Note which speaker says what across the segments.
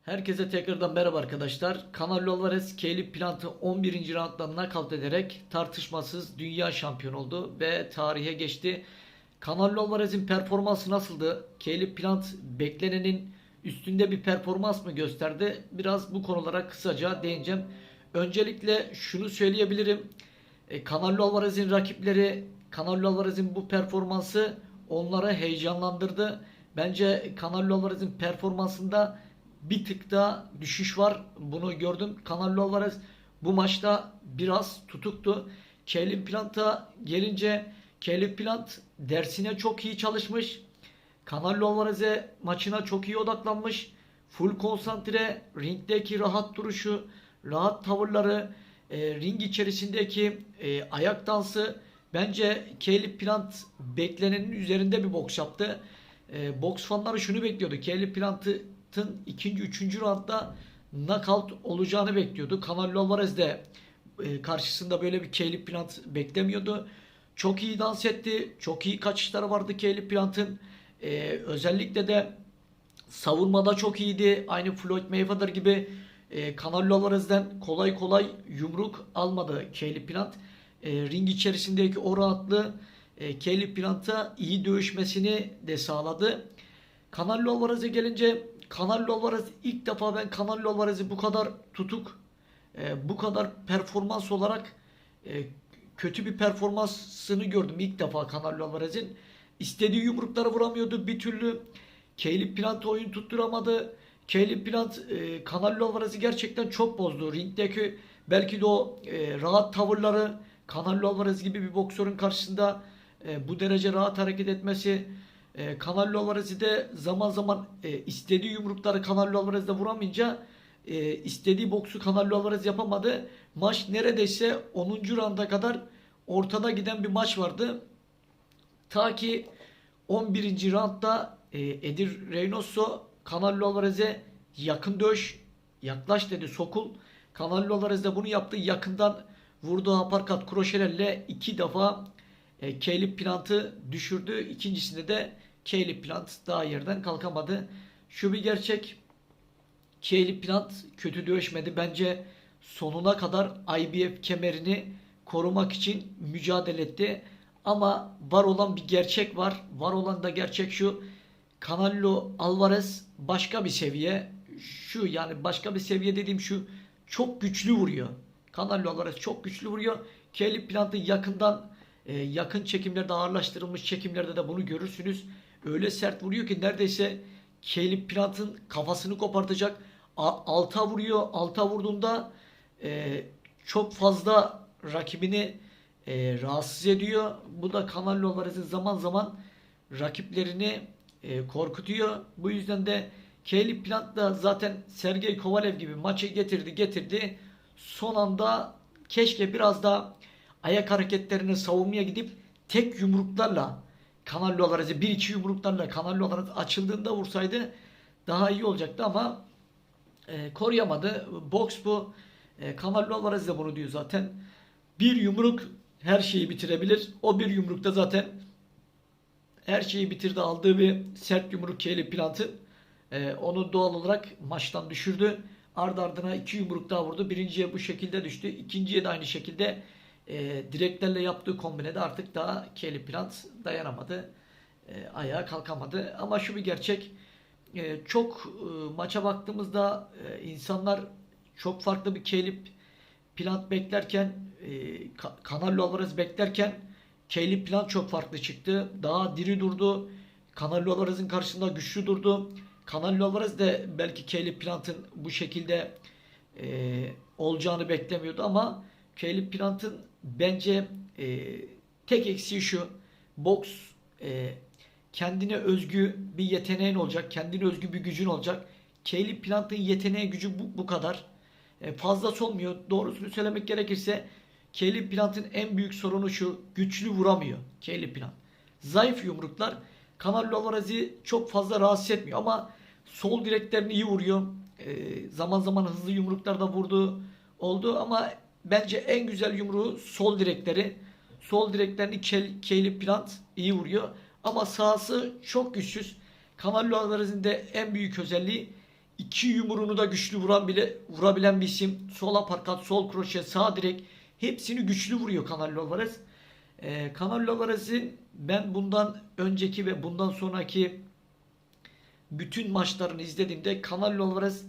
Speaker 1: Herkese tekrardan merhaba arkadaşlar. Canelo Alvarez Caleb Plant'ı 11. rounddan knockout ederek tartışmasız dünya şampiyonu oldu ve tarihe geçti. Canelo Alvarez'in performansı nasıldı? Caleb Plant beklenenin üstünde bir performans mı gösterdi? Biraz bu konulara kısaca değineceğim. Öncelikle şunu söyleyebilirim. Canelo Alvarez'in rakipleri, Canelo Alvarez'in bu performansı onları heyecanlandırdı. Bence Canelo Alvarez'in performansında bir tık daha düşüş var. Bunu gördüm. Canelo Alvarez bu maçta biraz tutuktu. Caleb Plant'a gelince Caleb Plant dersine çok iyi çalışmış. Canelo Alvarez'e maçına çok iyi odaklanmış. Full konsantre, ringdeki rahat duruşu, rahat tavırları, ring içerisindeki ayak dansı. Bence Caleb Plant beklenenin üzerinde bir boks yaptı. Boks fanları şunu bekliyordu. Caleb Plant'ın ikinci, üçüncü roundda knockout olacağını bekliyordu. Canelo Alvarez de karşısında böyle bir Caleb Plant beklemiyordu. Çok iyi dans etti. Çok iyi kaçışları vardı Caleb Plant'ın. Özellikle de savunmada çok iyiydi. Aynı Floyd Mayweather gibi Canelo Alvarez'den kolay kolay yumruk almadı Caleb Plant. Ring içerisindeki o rahatlığı Caleb Plant'a iyi dövüşmesini de sağladı. Canelo Alvarez'e gelince Canelo Alvarez ilk defa ben Canelo Alvarez'i bu kadar tutuk, bu kadar performans olarak kötü bir performansını gördüm ilk defa Canelo Alvarez'in. İstediği yumrukları vuramıyordu bir türlü. Caleb Plant oyun tutturamadı. Caleb Plant Canelo Alvarez'i gerçekten çok bozdu. Ringdeki belki de o rahat tavırları, Canelo Alvarez gibi bir boksörün karşısında bu derece rahat hareket etmesi, Canelo Alvarez'i de zaman zaman istediği yumrukları Canelo Alvarez'de vuramayınca istediği boksu Canelo Alvarez yapamadı. Maç neredeyse 10. rounda kadar ortada giden bir maç vardı. Ta ki 11. roundda Edir Reynoso Canelo Alvarez'e yakın dövüş, yaklaş dedi, sokul. Canelo Alvarez de bunu yaptı. Yakından vurduğu aparkat kroşelerle 2 defa Caleb Plant'ı düşürdü. İkincisinde de Caleb Plant daha yerden kalkamadı. Şu bir gerçek. Caleb Plant kötü dövüşmedi. Bence sonuna kadar IBF kemerini korumak için mücadele etti. Ama var olan bir gerçek var. Var olan da gerçek şu. Canelo Alvarez başka bir seviye. Şu yani başka bir seviye dediğim şu. Çok güçlü vuruyor. Canelo Alvarez çok güçlü vuruyor. Caleb Plant'ın yakın çekimlerde, ağırlaştırılmış çekimlerde de bunu görürsünüz. Öyle sert vuruyor ki neredeyse Caleb Plant'ın kafasını kopartacak. Alta vuruyor. Alta vurduğunda çok fazla rakibini rahatsız ediyor. Bu da Canelo Alvarez'in zaman zaman rakiplerini korkutuyor. Bu yüzden de Caleb Plant da zaten Sergey Kovalev gibi maçı getirdi. Son anda keşke biraz daha ayak hareketlerini savunmaya gidip tek yumruklarla Canelo Alvarez'e 1-2 yumruklarla Canelo Alvarez açıldığında vursaydı daha iyi olacaktı ama koruyamadı. Boks bu. Canelo Alvarez de bunu diyor zaten. Bir yumruk her şeyi bitirebilir. O bir yumrukta zaten her şeyi bitirdi. Aldığı bir sert yumruk Caleb Plant'ın onu doğal olarak maçtan düşürdü. Ardı ardına 2 yumruk daha vurdu. Birinciye bu şekilde düştü. İkinciye de aynı şekilde direklerle yaptığı kombinede artık daha Caleb Plant dayanamadı. Ayağa kalkamadı. Ama şu bir gerçek. Çok maça baktığımızda insanlar çok farklı bir Caleb Plant beklerken Canelo Alvarez beklerken Caleb Plant çok farklı çıktı. Daha diri durdu. Canelo Alvarez'in karşısında güçlü durdu. Canelo Alvarez de belki Caleb Plant'ın bu şekilde olacağını beklemiyordu ama Caleb Plant'ın bence tek eksiği şu. Boks kendine özgü bir yeteneğin olacak. Kendine özgü bir gücün olacak. Caleb Plant'ın yeteneği gücü bu kadar. Fazlası olmuyor. Doğrusunu söylemek gerekirse Caleb Plant'ın en büyük sorunu şu. Güçlü vuramıyor Caleb Plant. Zayıf yumruklar Canelo Alvarez'i çok fazla rahatsız etmiyor ama sol direklerini iyi vuruyor. Zaman zaman hızlı yumruklar da vurduğu oldu ama bence en güzel yumruğu sol direkleri. Sol direklerini Caleb Plant iyi vuruyor ama sahası çok güçsüz. Canelo Alvarez'in de en büyük özelliği İki yumruğunu da güçlü vurabilen bir isim. Sol aparkat, sol kroşe, sağ direk hepsini güçlü vuruyor Canelo Alvarez. Canelo Alvarez'in ben bundan önceki ve bundan sonraki bütün maçlarını izlediğimde Canelo Alvarez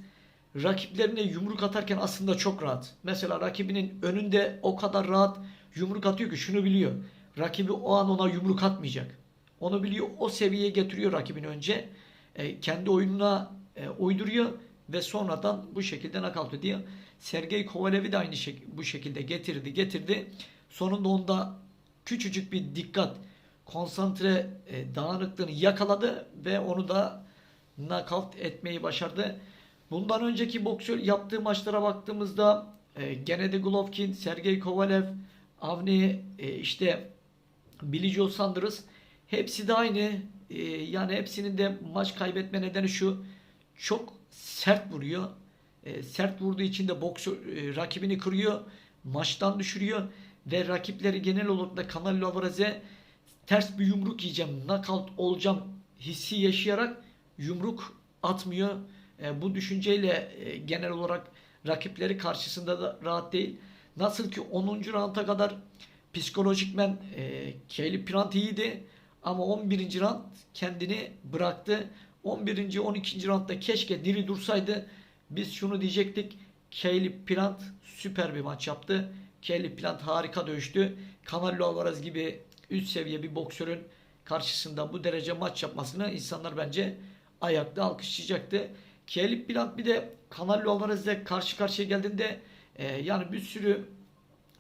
Speaker 1: rakiplerine yumruk atarken aslında çok rahat. Mesela rakibinin önünde o kadar rahat yumruk atıyor ki şunu biliyor. Rakibi o an ona yumruk atmayacak. Onu biliyor. O seviyeye getiriyor rakibini önce. Kendi oyununa uyduruyor ve sonradan bu şekilde nakavt ediyor. Sergey Kovalev'i de aynı bu şekilde getirdi. Sonunda onda küçücük bir dikkat, konsantre dağınıklığını yakaladı ve onu da knockout etmeyi başardı. Bundan önceki boksör yaptığı maçlara baktığımızda Gennady Golovkin, Sergey Kovalev, Avni, işte Billy Joe Saunders hepsi de aynı. Yani hepsinin de maç kaybetme nedeni şu: çok sert vuruyor. Sert vurduğu için de boksör rakibini kırıyor, maçtan düşürüyor ve rakipleri genel olarak da Canelo Alvarez'e ters bir yumruk yiyeceğim, knockout olacağım hissi yaşayarak yumruk atmıyor. Bu düşünceyle genel olarak rakipleri karşısında da rahat değil. Nasıl ki 10. rounda kadar psikolojikmen Caleb Plant iyiydi ama 11. round kendini bıraktı. 11. 12. roundda keşke diri dursaydı biz şunu diyecektik: Caleb Plant süper bir maç yaptı. Caleb Plant harika dövüştü. Canelo Alvarez gibi üst seviye bir boksörün karşısında bu derece maç yapmasını insanlar bence ayakta alkışlayacaktı. Caleb Plant bir de Canelo Alvarez'le karşı karşıya geldiğinde yani bir sürü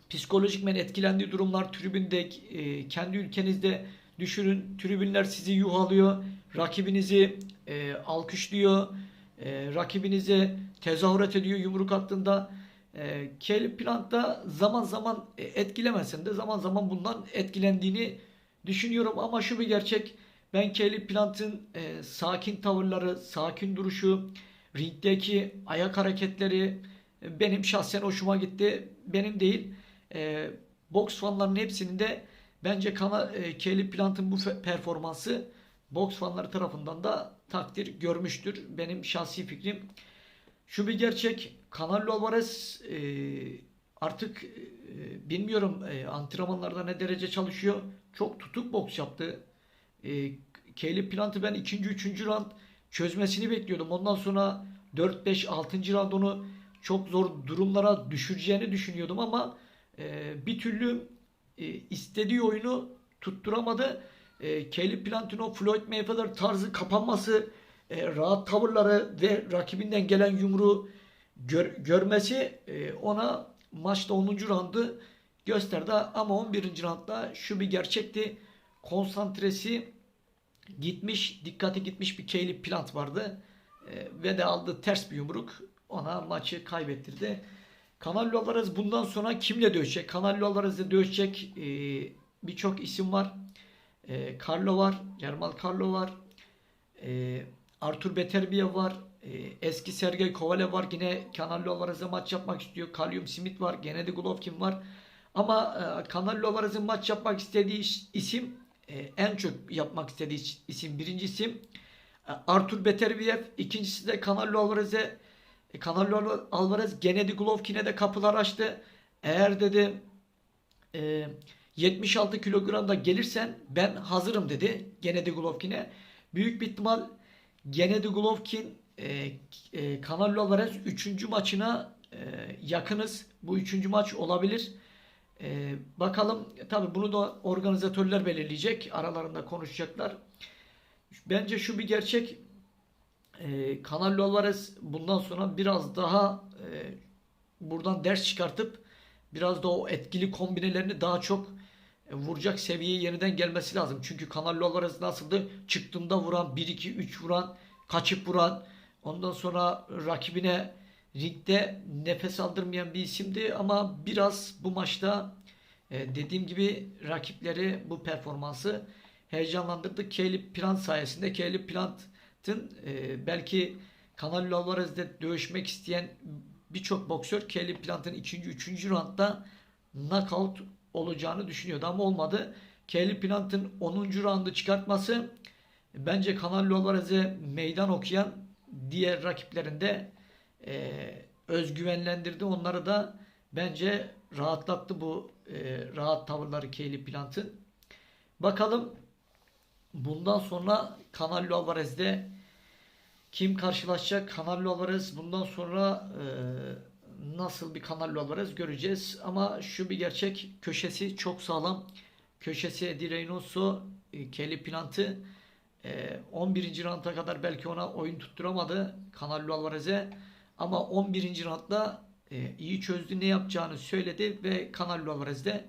Speaker 1: psikolojikmen etkilendiği durumlar tribünde, kendi ülkenizde düşünün, tribünler sizi yuhalıyor, rakibinizi alkışlıyor, rakibinize tezahürat ediyor yumruk attığında. Caleb Plant da zaman zaman etkilemesin de zaman zaman bundan etkilendiğini düşünüyorum ama şu bir gerçek: ben Caleb Plant'ın sakin tavırları, sakin duruşu, ringdeki ayak hareketleri benim şahsen hoşuma gitti. Benim değil, boks fanlarının hepsinin de bence Caleb Plant'ın bu performansı boks fanları tarafından da takdir görmüştür. Benim şahsi fikrim. Şu bir gerçek: Canelo Alvarez artık bilmiyorum antrenmanlarda ne derece çalışıyor. Çok tutuk boks yaptı. Caleb Plant'ı ben 2. 3. round çözmesini bekliyordum. Ondan sonra 4 5 6. round onu çok zor durumlara düşüreceğini düşünüyordum ama bir türlü istediği oyunu tutturamadı. Caleb Plant'ın o Floyd Mayweather tarzı kapanması, rahat tavırları ve rakibinden gelen yumruğu görmesi ona maçta 10. roundu gösterdi. Ama 11. roundda şu bir gerçekti: konsantresi gitmiş, dikkati gitmiş bir Caleb Plant vardı. Ve de aldığı ters bir yumruk ona maçı kaybettirdi. Canelo Alvarez bundan sonra kimle dövüşecek? Canelo Alvarez'le dövüşecek birçok isim var. Carlo var, Germán Carlo var. Artur Beterbiev var. Eski Sergey Kovalev var. Yine Canelo Alvarez'e maç yapmak istiyor. Callum Smith var. Gennady Golovkin var. Ama Canelo Alvarez'in maç yapmak istediği isim, en çok yapmak istediği isim, birinci isim Artur Beterbiev. İkincisi de Canelo Alvarez Gennady Golovkin'e de kapılar açtı. Eğer dedi 76 kilogramda gelirsen ben hazırım dedi Gennady Golovkin'e. Büyük bir ihtimal Gennady Golovkin Canelo Alvarez 3. maçına yakınız. Bu 3. maç olabilir. Bakalım, tabi bunu da organizatörler belirleyecek. Aralarında konuşacaklar. Bence şu bir gerçek: Canelo Alvarez bundan sonra biraz daha buradan ders çıkartıp biraz da o etkili kombinelerini daha çok vuracak seviyeye yeniden gelmesi lazım. Çünkü Canelo Alvarez nasıldı? Çıktığında vuran, 1-2-3 vuran, kaçıp vuran, ondan sonra rakibine ringde nefes aldırmayan bir isimdi ama biraz bu maçta dediğim gibi rakipleri bu performansı heyecanlandırdı. Caleb Plant sayesinde. Caleb Plant'ın belki Canelo Alvarez'de dövüşmek isteyen birçok boksör Caleb Plant'ın 2. 3. roundda knockout olacağını düşünüyordu ama olmadı. Caleb Plant'ın 10. roundu çıkartması bence Canelo Alvarez'e meydan okuyan diğer rakiplerinde özgüvenlendirdi. Onları da bence rahatlattı bu rahat tavırları Caleb Plant'ın. Bakalım bundan sonra Canelo Alvarez'de kim karşılaşacak? Canelo Alvarez bundan sonra nasıl bir Canelo Alvarez göreceğiz. Ama şu bir gerçek, köşesi çok sağlam. Köşesi Eddie Reynoso, Caleb Plant'ı 11. rounda kadar belki ona oyun tutturamadı Canelo Alvarez'e. Ama 11. roundda iyi çözdü, ne yapacağını söyledi ve Canelo Alvarez de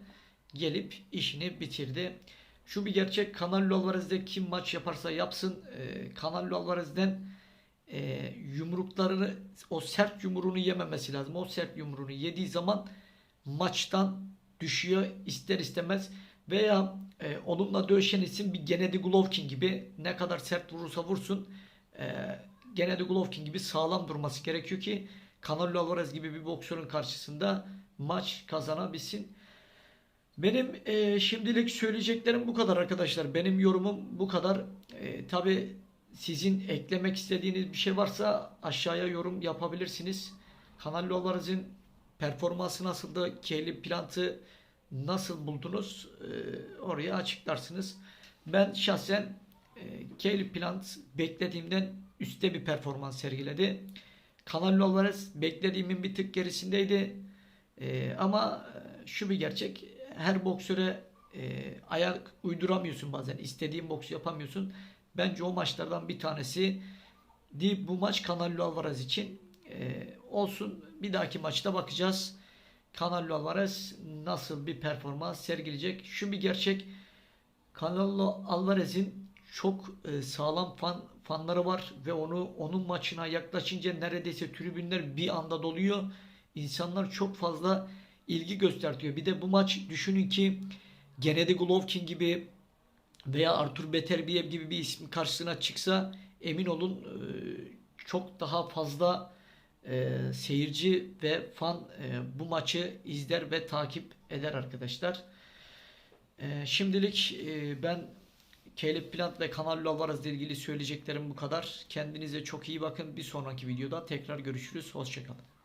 Speaker 1: gelip işini bitirdi. Şu bir gerçek, Canelo Alvarez'de kim maç yaparsa yapsın Canelo Alvarez'den yumruklarını, o sert yumruğunu yememesi lazım. O sert yumruğunu yediği zaman maçtan düşüyor ister istemez. Veya onunla dövüşen isim bir Gennady Golovkin gibi, ne kadar sert vurursa vursun Gennady Golovkin gibi sağlam durması gerekiyor ki Canelo Alvarez gibi bir boksörün karşısında maç kazanabilsin. Benim şimdilik söyleyeceklerim bu kadar arkadaşlar. Benim yorumum bu kadar. Tabi sizin eklemek istediğiniz bir şey varsa aşağıya yorum yapabilirsiniz. Canelo Alvarez'in performansı nasıldı? Caleb Plant'ı nasıl buldunuz? Oraya açıklarsınız. Ben şahsen Caleb Plant beklediğimden üstte bir performans sergiledi. Canelo Alvarez beklediğimin bir tık gerisindeydi. Ama şu bir gerçek, her boksöre ayak uyduramıyorsun bazen. İstediğin boksu yapamıyorsun. Bence o maçlardan bir tanesi bu maç Canelo Alvarez için olsun. Bir dahaki maçta bakacağız. Canelo Alvarez nasıl bir performans sergileyecek? Şu bir gerçek, Canelo Alvarez'in çok sağlam fanları var ve onun maçına yaklaşınca neredeyse tribünler bir anda doluyor. İnsanlar çok fazla ilgi gösteriyor. Bir de bu maç, düşünün ki Gennady Golovkin gibi veya Artur Beterbiev gibi bir isim karşısına çıksa emin olun çok daha fazla seyirci ve fan bu maçı izler ve takip eder arkadaşlar. Şimdilik ben Caleb Plant ve Canelo Alvarez ile ilgili söyleyeceklerim bu kadar. Kendinize çok iyi bakın. Bir sonraki videoda tekrar görüşürüz. Hoşçakalın.